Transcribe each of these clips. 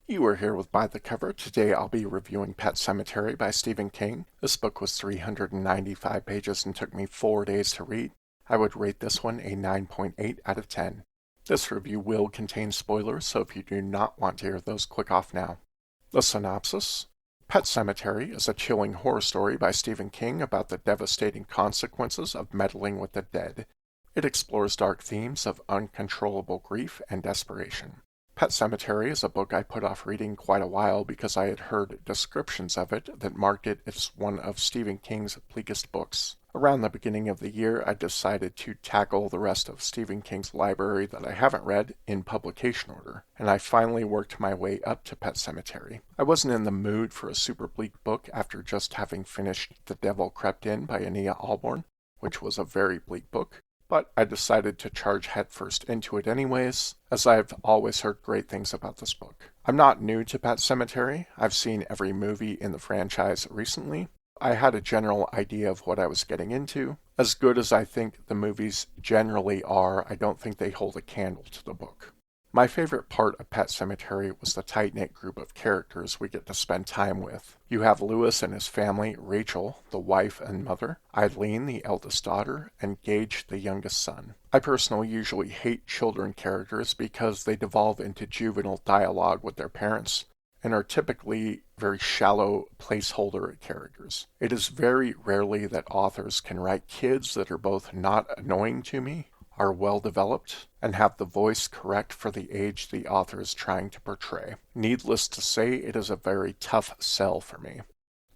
You are here with By the Cover. Today I'll be reviewing Pet Sematary by Stephen King. This book was 395 pages and took me 4 days to read. I would rate this one a 9.8 out of 10. This review will contain spoilers, so if you do not want to hear those, click off now. The synopsis. Pet Sematary is a chilling horror story by Stephen King about the devastating consequences of meddling with the dead. It explores dark themes of uncontrollable grief and desperation. Pet Sematary is a book I put off reading quite a while because I had heard descriptions of it that marked it as one of Stephen King's bleakest books. Around the beginning of the year, I decided to tackle the rest of Stephen King's library that I haven't read in publication order, and I finally worked my way up to Pet Sematary. I wasn't in the mood for a super bleak book after just having finished The Devil Crept In by Ania Alborn, which was a very bleak book. But I decided to charge headfirst into it anyways, as I've always heard great things about this book. I'm not new to Pet Sematary. I've seen every movie in the franchise recently. I had a general idea of what I was getting into. As good as I think the movies generally are, I don't think they hold a candle to the book. My favorite part of Pet Sematary was the tight-knit group of characters we get to spend time with. You have Lewis and his family, Rachel, the wife and mother, Eileen, the eldest daughter, and Gage, the youngest son. I personally usually hate children characters because they devolve into juvenile dialogue with their parents and are typically very shallow placeholder characters. It is very rarely that authors can write kids that are both not annoying to me, are well developed, and have the voice correct for the age the author is trying to portray. Needless to say, it is a very tough sell for me.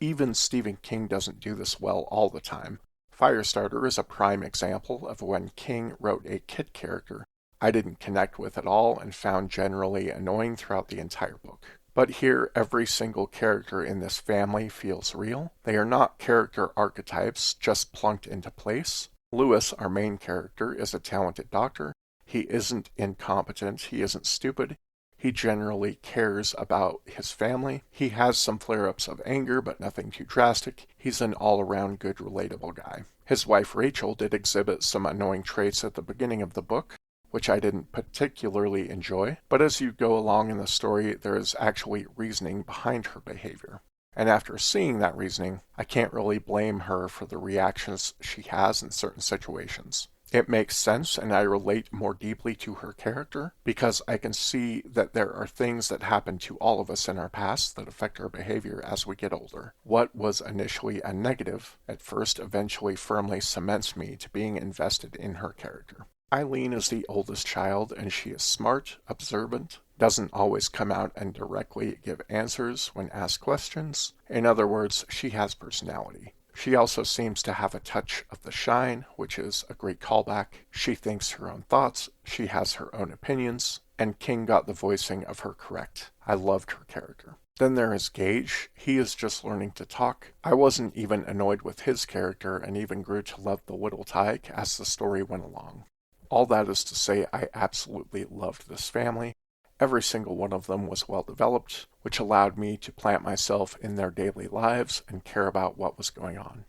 Even Stephen King doesn't do this well all the time. Firestarter is a prime example of when King wrote a kid character I didn't connect with at all and found generally annoying throughout the entire book. But here, every single character in this family feels real. They are not character archetypes just plunked into place. Lewis, our main character, is a talented doctor. He isn't incompetent, he isn't stupid. He generally cares about his family. He has some flare-ups of anger, but nothing too drastic. He's an all-around good, relatable guy. His wife Rachel did exhibit some annoying traits at the beginning of the book, which I didn't particularly enjoy, but as you go along in the story, there is actually reasoning behind her behavior. And after seeing that reasoning, I can't really blame her for the reactions she has in certain situations. It makes sense, and I relate more deeply to her character because I can see that there are things that happen to all of us in our past that affect our behavior as we get older. What was initially a negative at first eventually firmly cements me to being invested in her character. Eileen is the oldest child, and she is smart, observant, doesn't always come out and directly give answers when asked questions. In other words, she has personality. She also seems to have a touch of the shine, which is a great callback. She thinks her own thoughts, she has her own opinions, and King got the voicing of her correct. I loved her character. Then there is Gage. He is just learning to talk. I wasn't even annoyed with his character and even grew to love the little tyke as the story went along. All that is to say, I absolutely loved this family. Every single one of them was well developed, which allowed me to plant myself in their daily lives and care about what was going on.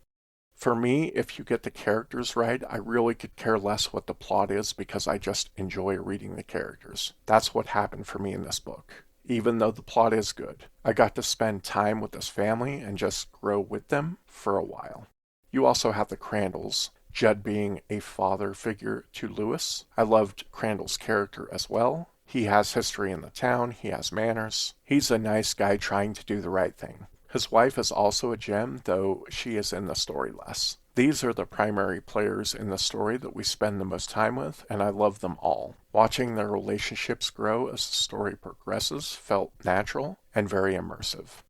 For me, if you get the characters right, I really could care less what the plot is because I just enjoy reading the characters. That's what happened for me in this book. Even though the plot is good, I got to spend time with this family and just grow with them for a while. You also have the Crandalls, Judd being a father figure to Lewis. I loved Crandall's character as well. He has history in the town, he has manners. He's a nice guy trying to do the right thing. His wife is also a gem, though she is in the story less. These are the primary players in the story that we spend the most time with, and I love them all. Watching their relationships grow as the story progresses felt natural and very immersive.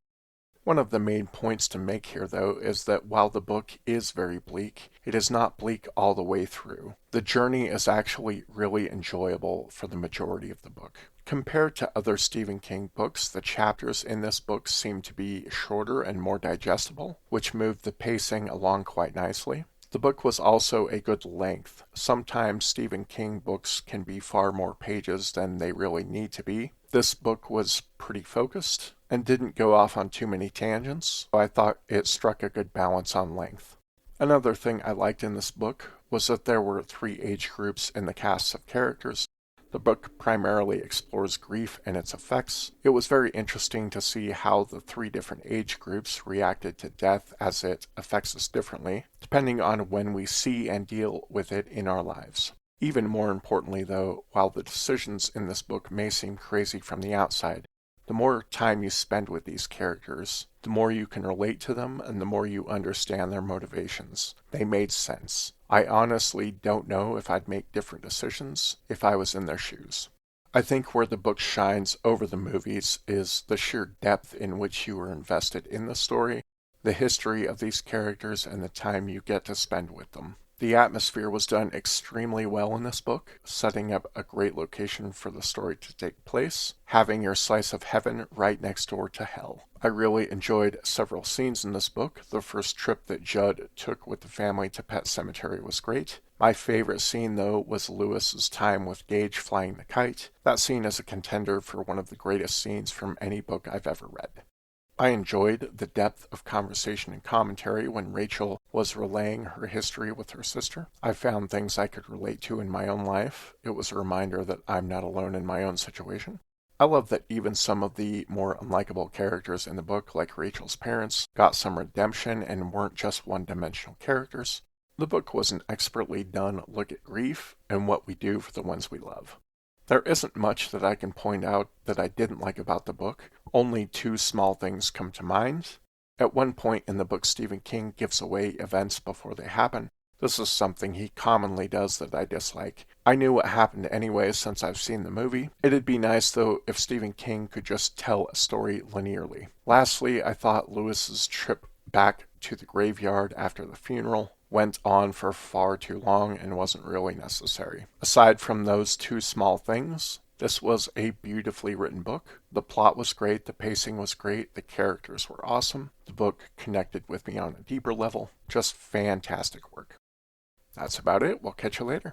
One of the main points to make here, though, is that while the book is very bleak, it is not bleak all the way through. The journey is actually really enjoyable for the majority of the book. Compared to other Stephen King books, the chapters in this book seem to be shorter and more digestible, which moved the pacing along quite nicely. The book was also a good length. Sometimes Stephen King books can be far more pages than they really need to be. This book was pretty focused and didn't go off on too many tangents, so I thought it struck a good balance on length. Another thing I liked in this book was that there were 3 age groups in the casts of characters. The book primarily explores grief and its effects. It was very interesting to see how the three different age groups reacted to death as it affects us differently, depending on when we see and deal with it in our lives. Even more importantly, though, while the decisions in this book may seem crazy from the outside, the more time you spend with these characters, the more you can relate to them and the more you understand their motivations. They made sense. I honestly don't know if I'd make different decisions if I was in their shoes. I think where the book shines over the movies is the sheer depth in which you are invested in the story, the history of these characters, and the time you get to spend with them. The atmosphere was done extremely well in this book, setting up a great location for the story to take place, having your slice of heaven right next door to hell. I really enjoyed several scenes in this book. The first trip that Judd took with the family to Pet Sematary was great. My favorite scene, though, was Lewis's time with Gage flying the kite. That scene is a contender for one of the greatest scenes from any book I've ever read. I enjoyed the depth of conversation and commentary when Rachel was relaying her history with her sister. I found things I could relate to in my own life. It was a reminder that I'm not alone in my own situation. I love that even some of the more unlikable characters in the book, like Rachel's parents, got some redemption and weren't just one-dimensional characters. The book was an expertly done look at grief and what we do for the ones we love. There isn't much that I can point out that I didn't like about the book. Only two small things come to mind. At one point in the book, Stephen King gives away events before they happen. This is something he commonly does that I dislike. I knew what happened anyway since I've seen the movie. It'd be nice, though, if Stephen King could just tell a story linearly. Lastly, I thought Lewis's trip back to the graveyard after the funeral went on for far too long and wasn't really necessary. Aside from those two small things, this was a beautifully written book. The plot was great, the pacing was great, the characters were awesome. The book connected with me on a deeper level. Just fantastic work. That's about it. We'll catch you later.